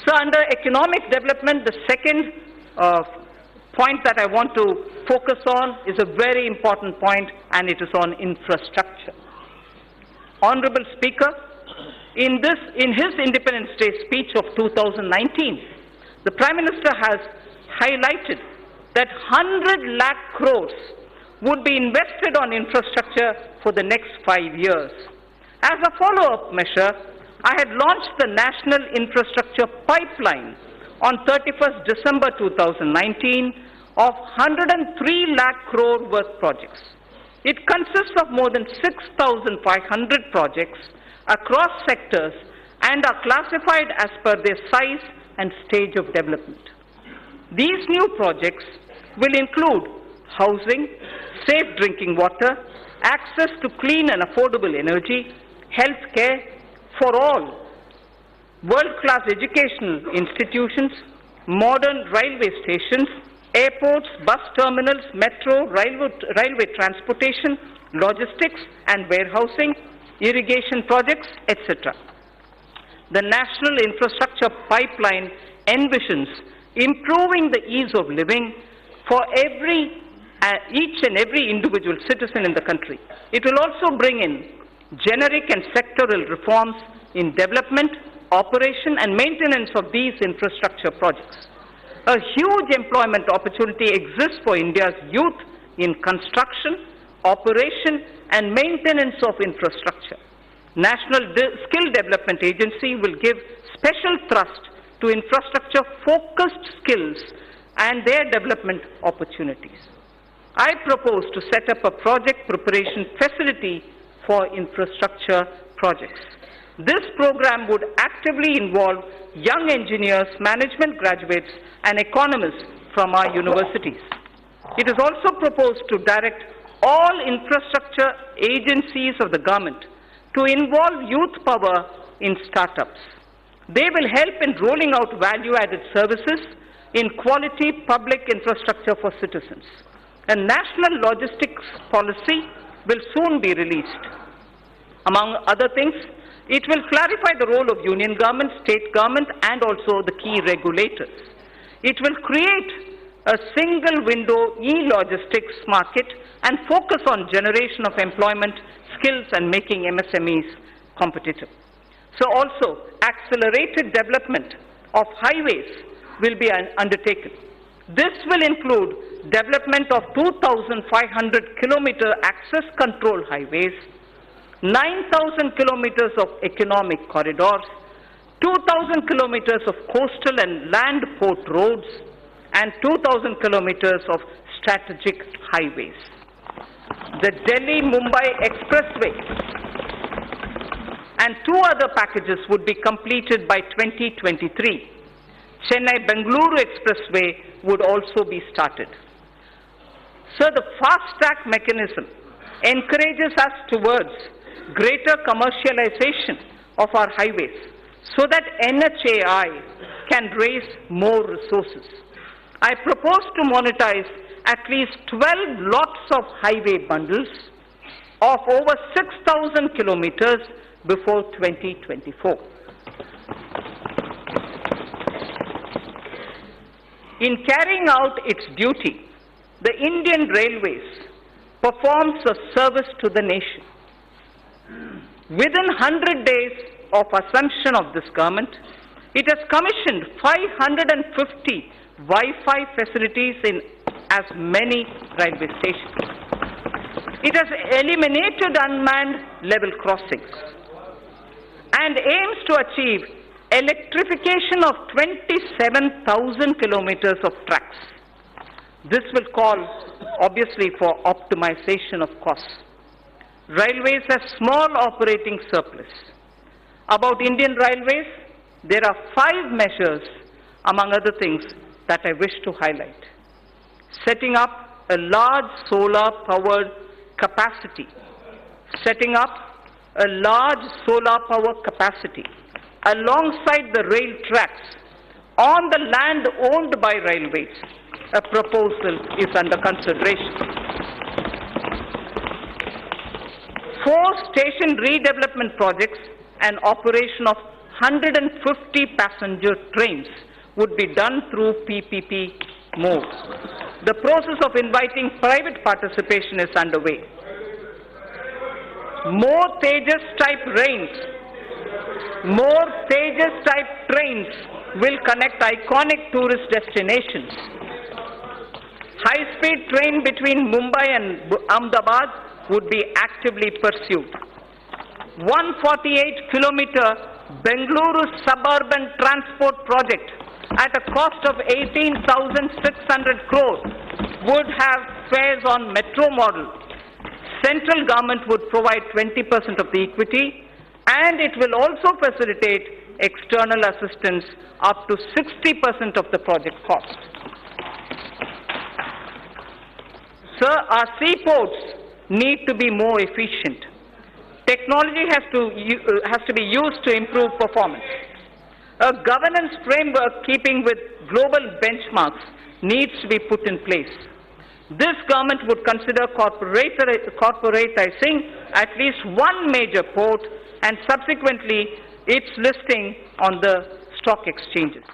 So under economic development, the second point that I want to focus on is a very important point, and it is on infrastructure. Honorable Speaker, in his Independence Day speech of 2019, the Prime Minister has highlighted that 100 lakh crores would be invested on infrastructure for the next 5 years. As a follow-up measure, I had launched the National Infrastructure Pipeline on 31st December 2019 of 103 lakh crore worth projects. It consists of more than 6,500 projects across sectors and are classified as per their size and stage of development. These new projects will include housing, safe drinking water, access to clean and affordable energy, health care for all, world-class educational institutions, modern railway stations, airports, bus terminals, metro, railway transportation, logistics and warehousing, irrigation projects, etc. The National Infrastructure Pipeline envisions improving the ease of living for each and every individual citizen in the country. It will also bring in generic and sectoral reforms in development, operation and maintenance of these infrastructure projects. A huge employment opportunity exists for India's youth in construction, operation and maintenance of infrastructure. National Skill Development Agency will give special thrust to infrastructure-focused skills and their development opportunities. I propose to set up a project preparation facility for infrastructure projects. This program would actively involve young engineers, management graduates, and economists from our universities. It is also proposed to direct all infrastructure agencies of the government to involve youth power in startups. They will help in rolling out value-added services in quality public infrastructure for citizens. A national logistics policy will soon be released. Among other things, it will clarify the role of union government, state government, and also the key regulators. It will create a single window e-logistics market and focus on generation of employment, skills, and making MSMEs competitive. So also, accelerated development of highways will be undertaken. This will include development of 2,500 kilometer access control highways, 9,000 kilometers of economic corridors, 2,000 kilometers of coastal and land port roads, and 2,000 kilometers of strategic highways. The Delhi-Mumbai Expressway and 2 other packages would be completed by 2023. Chennai-Bengaluru Expressway would also be started. So the fast-track mechanism encourages us towards greater commercialization of our highways so that NHAI can raise more resources. I propose to monetize at least 12 lots of highway bundles of over 6,000 kilometers before 2024. In carrying out its duty, the Indian Railways performs a service to the nation. Within 100 days of assumption of this government, it has commissioned 550 Wi-Fi facilities in as many railway stations. It has eliminated unmanned level crossings and aims to achieve electrification of 27,000 kilometers of tracks. This will call, obviously, for optimization of costs. Railways have small operating surplus. About Indian Railways, there are 5 measures, among other things, that I wish to highlight. Setting up a large solar-powered capacity. Setting up a large solar power capacity alongside the rail tracks on the land owned by railways. A proposal is under consideration. 4 station redevelopment projects and operation of 150 passenger trains would be done through PPP mode. The process of inviting private participation is underway. More Tejas-type trains will connect iconic tourist destinations. High-speed train between Mumbai and Ahmedabad would be actively pursued. 148-kilometer Bengaluru suburban transport project at a cost of 18,600 crores would have fares on metro model. Central government would provide 20% of the equity, and it will also facilitate external assistance up to 60% of the project cost. Sir, our seaports need to be more efficient. Technology has to be used to improve performance. A governance framework keeping with global benchmarks needs to be put in place. This government would consider corporatizing at least one major port and subsequently its listing on the stock exchanges.